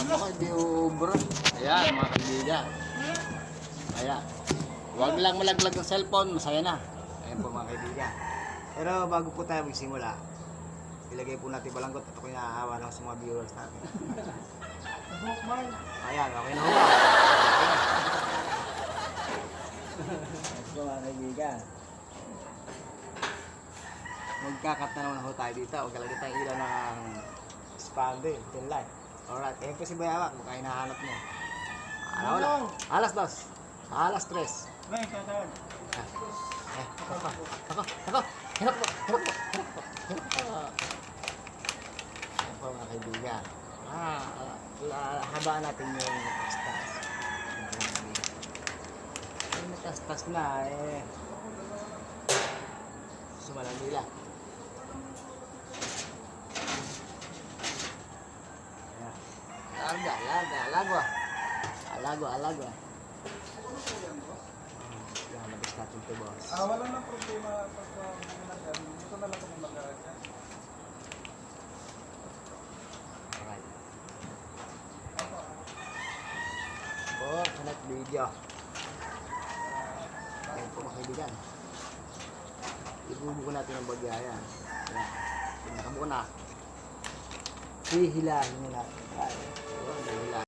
Ako, hindi ubra. Ayan, mga kaibigan. Ayan. Huwag lang malaglag ng cellphone, masaya na. Ayan po mga kaibigan. Pero bago po tayo magsimula, ilagay po natin balanggot at ako'y naaawa lang sa mga viewers natin. Ayan, okay na ho ba? Okay na. Ayan po mga kaibigan. Magkakat na naman ho tayo dito. Huwag kalagay tayong ilaw ng expander, till light. Alright, ayan po si Bayawak, baka hinahanap mo. Wala. Alas 2. Alas 3. Ako. Hinap po. Ayan po mga kaibigan. Habaan natin yung tas-tas. Yung tas-tas na sumalang nila. Alagwa. Lalabas natin ito, boss. Wala nang problema pagka ginagawa. Ito na lang kung mag-aaral. Alright. For connect video. Ayan po mga kaibigan. Ibubuko natin ang bagya yan. Ayan. Pag nakabuko na, hihilahin nyo natin. Ayan. Hihilahin.